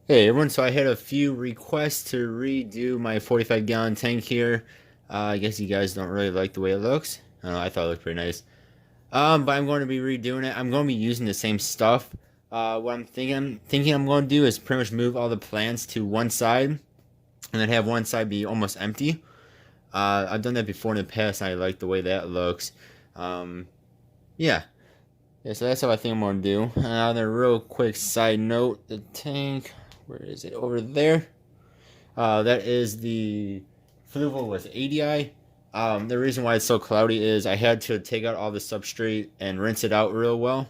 Hey everyone, so I had a few requests to redo my 45-gallon tank here. I guess you guys don't really like the way it looks. I thought it looked pretty nice. But I'm going to be redoing it. I'm going to be using the same stuff. What I'm thinking I'm going to do is pretty much move all the plants to one side and then have one side be almost empty. I've done that before in the past and I like the way that looks. Um, yeah. Yeah, so that's how I think I'm going to do. On a real quick side note, the tank, where is it? Over there. That is the fluval with ADI. The reason why it's so cloudy is I had to take out all the substrate and rinse it out real well.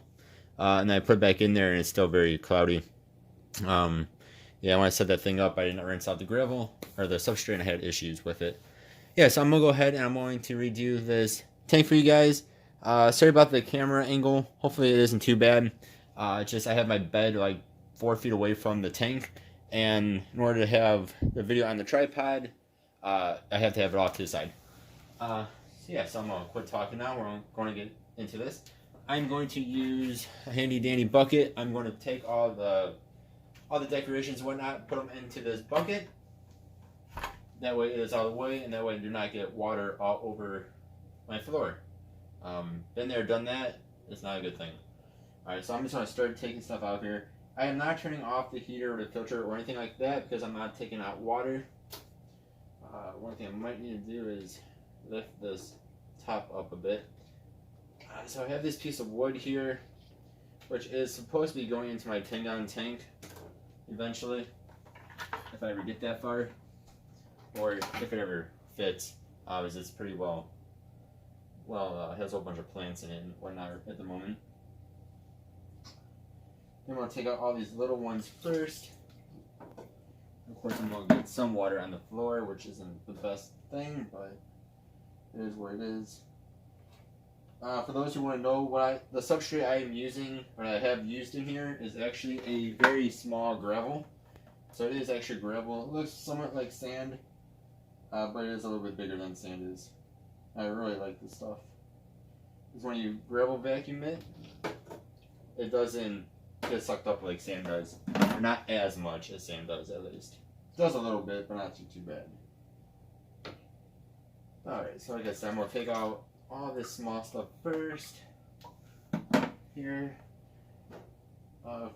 And I put it back in there and it's still very cloudy. Um, yeah, when I set that thing up, I didn't rinse out the gravel or the substrate and I had issues with it. Yeah, so I'm going to go ahead and I'm going to redo this tank for you guys. Sorry about the camera angle. Hopefully it isn't too bad. Just I have my bed like 4 feet away from the tank, and in order to have the video on the tripod, I have to have it off to the side. So I'm gonna quit talking now. We're going to get into this. I'm going to use a handy dandy bucket. I'm going to take all the decorations and whatnot, put them into this bucket. That way it is out of the way, and that way I do not get water all over my floor. Been there, done that. It's not a good thing. Alright, so I'm just going to start taking stuff out here. I am not turning off the heater or the filter or anything like that because I'm not taking out water. One thing I might need to do is lift this top up a bit. So I have this piece of wood here, which is supposed to be going into my 10-gallon tank eventually, if I ever get that far, or if it ever fits, because it's pretty it has a whole bunch of plants in it and whatnot at the moment. Then we'll take out all these little ones first. Of course, I'm going to get some water on the floor, which isn't the best thing, but it is what it is. For those who want to know the substrate I am using, or I have used in here, is actually a very small gravel. So it is actually gravel. It looks somewhat like sand, but it is a little bit bigger than sand is. I really like this stuff. Because when you gravel vacuum it, it doesn't get sucked up like sand does. Or not as much as sand does, at least. It does a little bit, but not too bad. Alright, so like I said, I'm going to take out all this small stuff first. Here.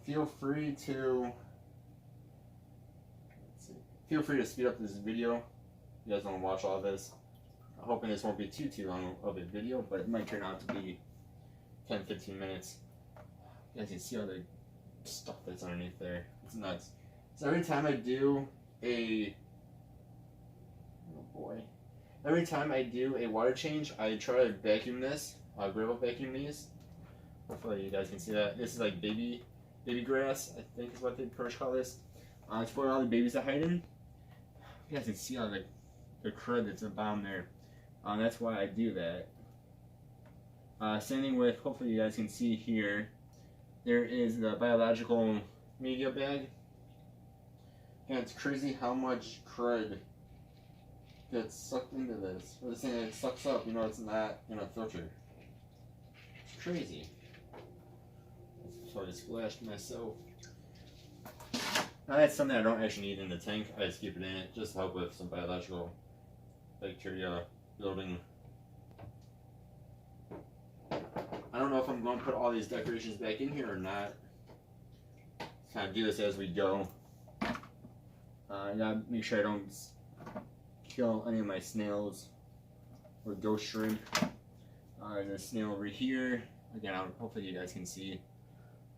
Feel free to speed up this video if you guys want to watch all this. I'm hoping this won't be too long of a video, but it might turn out to be 10-15 minutes. You guys can see all the stuff that's underneath there. It's nuts. So every time I do a water change, I try to vacuum this. Gravel vacuum these. Hopefully you guys can see that. This is like baby grass, I think is what they pretty much call this. It's for all the babies that hide in. You guys can see all the crud that's at the bottom there. That's why I do that. Same thing with, hopefully you guys can see here, there is the biological media bag. And it's crazy how much crud gets sucked into this. Or this thing it sucks up, it's not in a filter. It's crazy. So I splashed myself. Now that's something I don't actually need in the tank. I just keep it in it just to help with some biological bacteria building. I don't know if I'm going to put all these decorations back in here or not. Kind of do this as we go. I gotta make sure I don't kill any of my snails or ghost shrimp. There's a snail over here. Again, hopefully you guys can see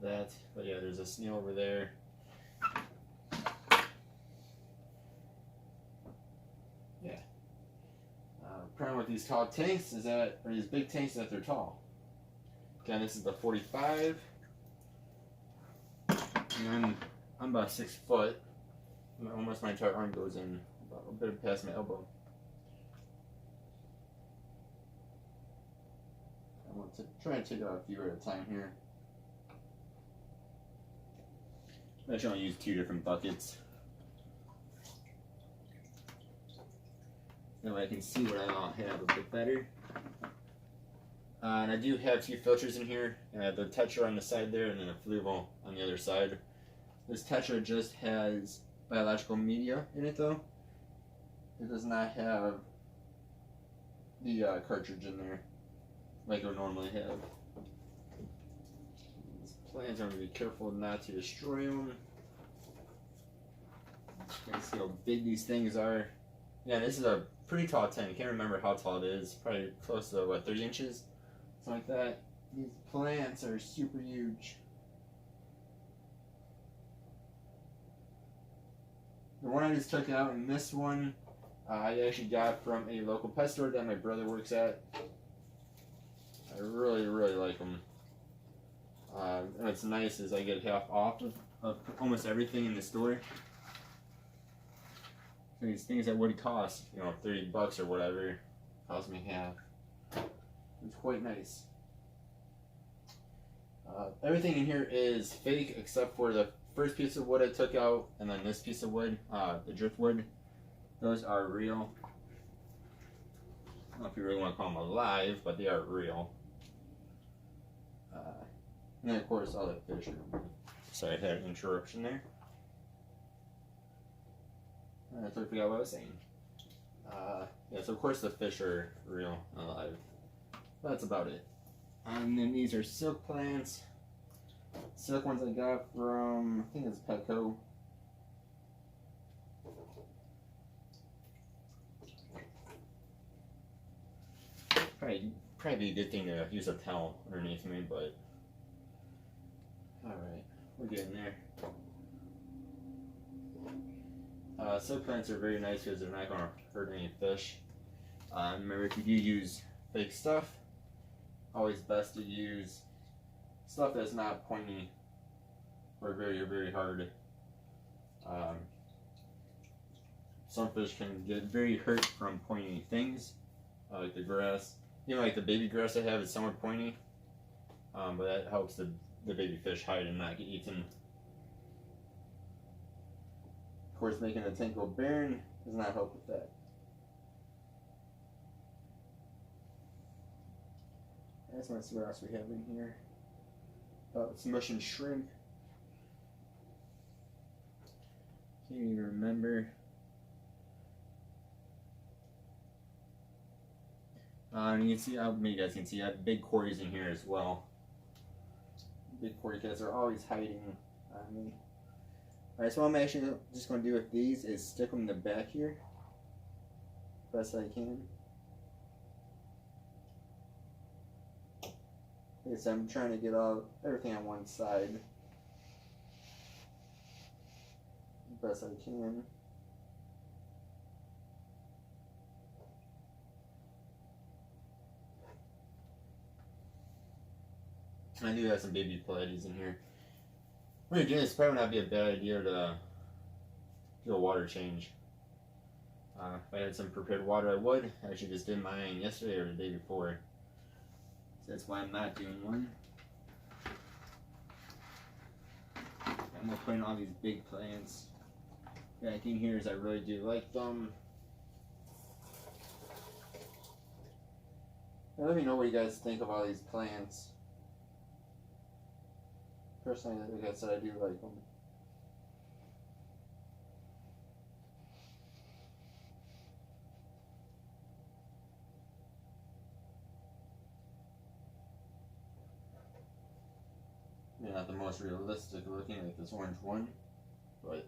that. But yeah, there's a snail over there. Yeah. Problem with these tall tanks is that, or these big tanks, is that they're tall. Again, this is the 45. And I'm about 6 foot. Almost my entire arm goes in about a bit past my elbow. I want to try and take out a few at a time here. I'm actually going to use 2 different buckets. That way I can see what I have a bit better. And I do have 2 filters in here. The Tetra on the side there and then a Fluval on the other side. This Tetra just has biological media in it though. It does not have the cartridge in there like it would normally have. These plants, I'm going to be careful not to destroy them. You can see how big these things are. Yeah, this is a pretty tall tent. I can't remember how tall it is. Probably close to, what, 30 inches? Something like that. These plants are super huge. The one I just took out in this one, I actually got from a local pet store that my brother works at. I really, really like them. And what's nice is I get half off of almost everything in the store. So these things that would cost, you know, $30 or whatever, cost me half. It's quite nice. Everything in here is fake except for the first piece of wood I took out, and then this piece of wood, the driftwood. Those are real. I don't know if you really want to call them alive, but they are real. And then of course all the fish are. Sorry, I had an interruption there. I totally forgot what I was saying. Yeah, so of course the fish are real, alive. That's about it. And then these are silk plants. Silk ones I got from, I think it's Petco. Probably be a good thing to use a towel underneath me, but alright, we're getting there. Silk plants are very nice because they're not going to hurt any fish. Remember, if you do use fake stuff, always best to use stuff that's not pointy or very, very hard. Some fish can get very hurt from pointy things, like the grass. You know, like the baby grass I have is somewhat pointy, but that helps the baby fish hide and not get eaten. Of course, making the tank go barren does not help with that. I just want to see what else we have in here. Some Russian shrimp. Can't even remember. And you can see, maybe you guys can see, I have big cories in here as well. Big cory cats are always hiding on me. Alright, so what I'm actually just going to do with these is stick them in the back here, best I can. Okay, so I'm trying to get everything on one side, best I can. I do have some baby Pleiades in here. When you're doing this, probably would not be a bad idea to do a water change. If I had some prepared water, I would. I actually just did mine yesterday or the day before. So that's why I'm not doing one. I'm going to put in all these big plants back in here as I really do like them. Now let me know what you guys think of all these plants. Personally, like I said, I do like them. They're not the most realistic looking, like this orange one, but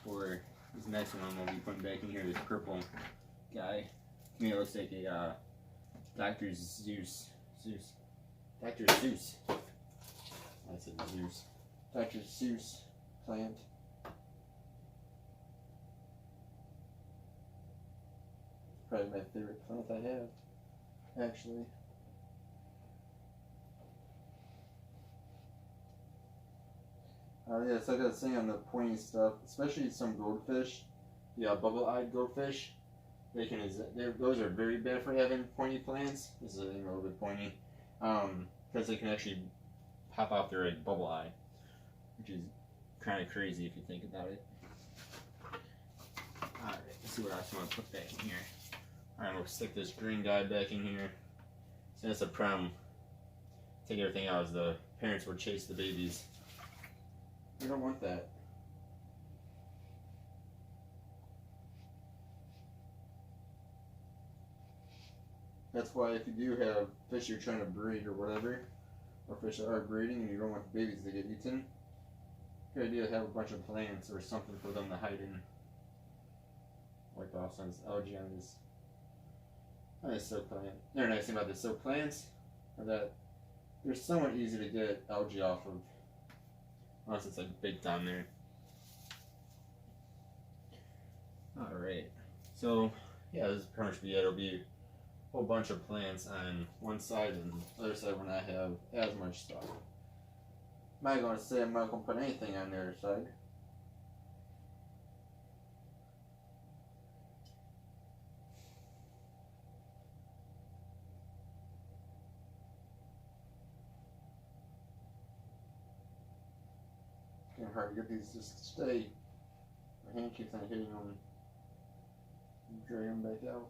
for this next one, we'll be putting back in here this purple guy. To me, it looks like a Dr. Zeus. Dr. Zeus. I said Zeus. Dr. Zeus plant. Probably my favorite plant I have, actually. Yeah, so I gotta say on the pointy stuff, especially some goldfish, the bubble-eyed goldfish, those are very bad for having pointy plants. This is a little bit pointy, because they can actually pop out their bubble eye, which is kind of crazy if you think about it. Alright, let's see what else I want to put back in here. Alright, we'll stick this green guy back in here. So that's a problem. Take everything out as the parents would chase the babies. You don't want that. That's why if you do have fish you're trying to breed or whatever, or fish that are breeding and you don't want the babies to get eaten, good idea to have a bunch of plants or something for them to hide in. Wipe off some algae on this silk plant. The nice thing about the silk plants are that they're somewhat easy to get algae off of, unless it's like baked on there. Alright, so yeah, this is pretty much be it. It'll be a whole bunch of plants on one side, and the other side when I have as much stuff. I'm not going to say I'm not going to put anything on the other side. It's hard to get these just to stay. My hand keeps on hitting them. Drag them back out.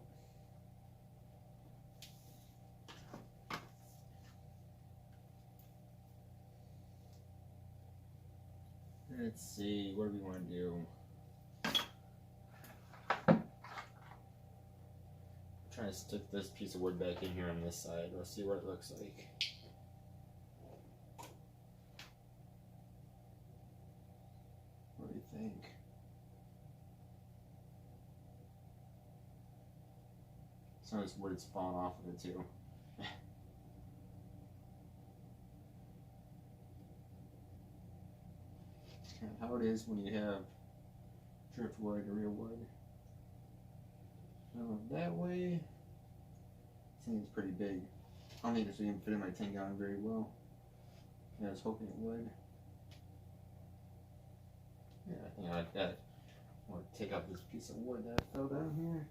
Let's see, what do we want to do? I'm trying to stick this piece of wood back in here on this side. Let's see what it looks like. What do you think? Some of this wood is falling off of it too. How it is when you have driftwood or real wood. Now that way, this thing is pretty big. I don't think this would even fit in my 10-gallon very well. Yeah, I was hoping it would. Yeah, I think I like that. I want to take out this piece of wood that fell down here.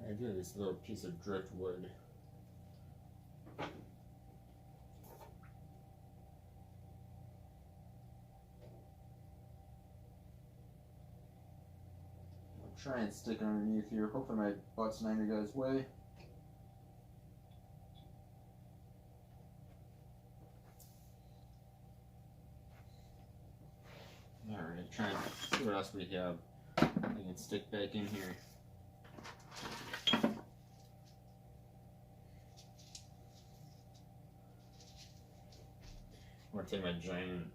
I do this little piece of driftwood. I'll try and stick it underneath here. Hopefully my butt's not in your guys' way. Alright, try and see what else we have. I can stick back in here. I'm going to take my giant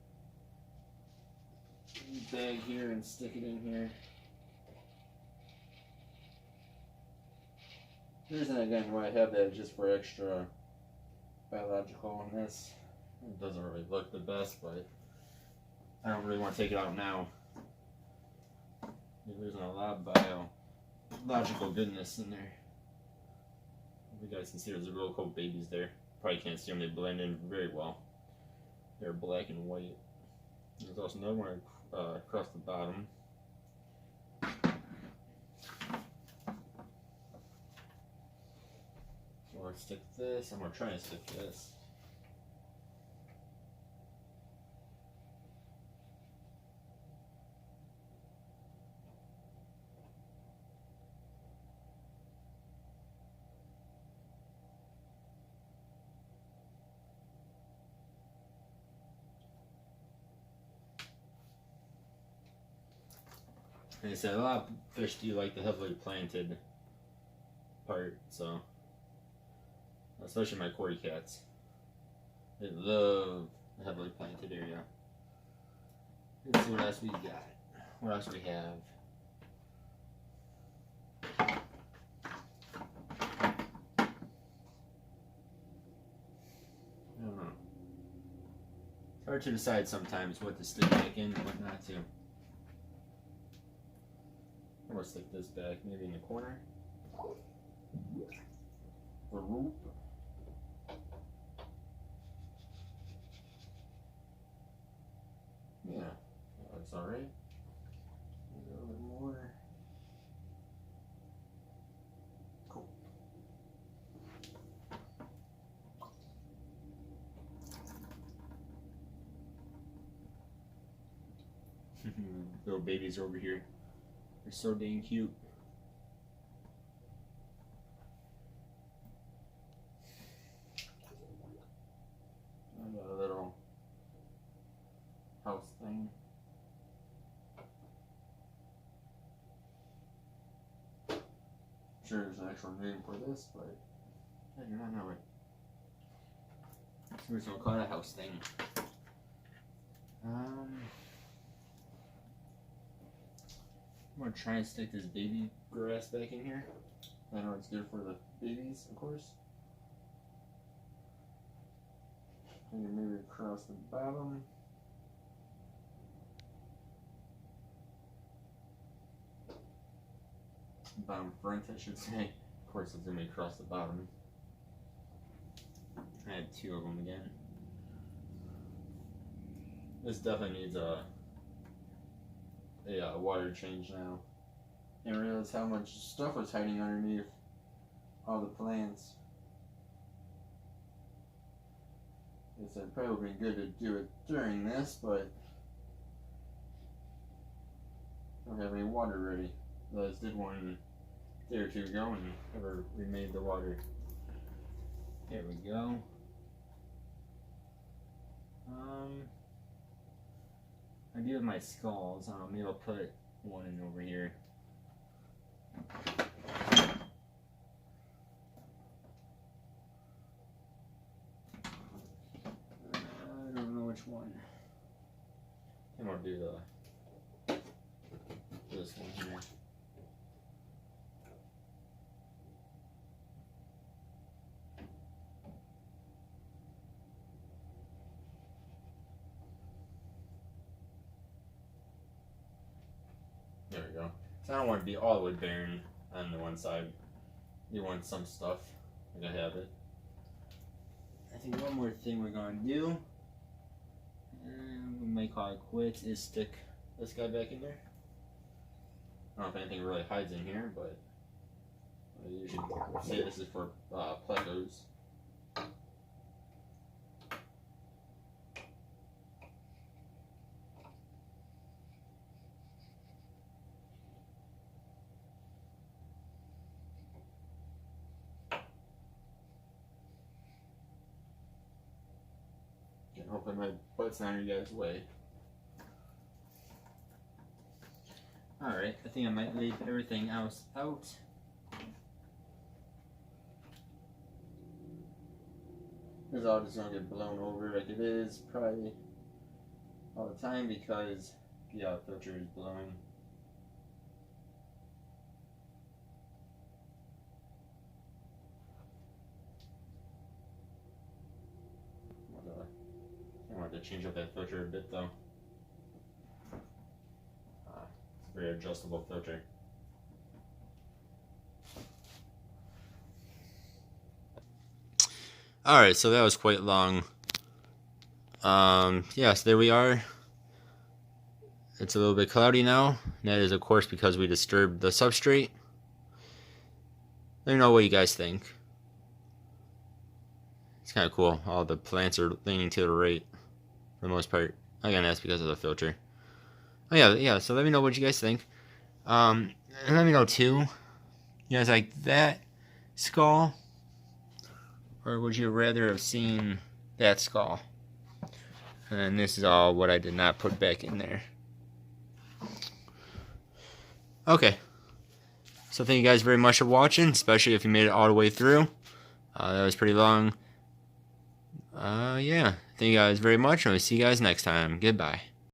bag here and stick it in here. The reason again why I have that is just for extra biological on this. It doesn't really look the best, but I don't really want to take it out now. You're losing a lot of biological goodness in there. You guys can see there's a real cool babies there. Probably can't see them, they blend in very well. They're black and white. There's also another one across the bottom. So let's stick this. I'm going to try and stick this. Like I said, a lot of fish do like the heavily planted part, so especially my quarry cats. They love the heavily planted area. Let's see what else we got. What else we have? I don't know. It's hard to decide sometimes what to stick back in and what not to. I'm gonna stick this back, maybe in the corner. Or rope. Yeah, that looks alright. A little bit more. Cool. Little babies over here. They're so dang cute. I got a little house thing. I'm sure there's an actual name for this, but I do not know it. So we're just gonna call it a house thing. I'm gonna try and stick this baby grass back in here. I know it's good for the babies, of course. And maybe across the bottom. Bottom front, I should say. Of course, it's gonna be across the bottom. I had two of them again. This definitely needs a water change now. I didn't realize how much stuff was hiding underneath all the plants. It's probably been good to do it during this, but I don't have any water ready. I just did one a day or two ago and never remade the water. There we go. I do have my skulls. Maybe I'll put one in over here. I don't know which one. I'm gonna do this one here. There we go. So I don't want to be all wood bearing on the one side. You want some stuff. I'm gonna have it. I think one more thing we're gonna do, and we might call it quits, is stick this guy back in there. I don't know if anything really hides in here, but you should say this is for plecos. Hopefully my butt's not in your guys' way. Alright, I think I might leave everything else out. This is all just gonna get blown over like it is probably all the time because the filter is blowing. I wanted to change up that filter a bit though. It's a very adjustable filter. Alright, so that was quite long. Yes, there we are. It's a little bit cloudy now. That is of course because we disturbed the substrate. Let me know what you guys think. It's kind of cool. All the plants are leaning to the right for the most part. Again, that's because of the filter. Oh yeah, so let me know what you guys think. And let me know too, you guys like that skull? Or would you rather have seen that skull? And this is all what I did not put back in there. Okay. So thank you guys very much for watching, especially if you made it all the way through. That was pretty long. Yeah. Thank you guys very much, and we'll see you guys next time. Goodbye.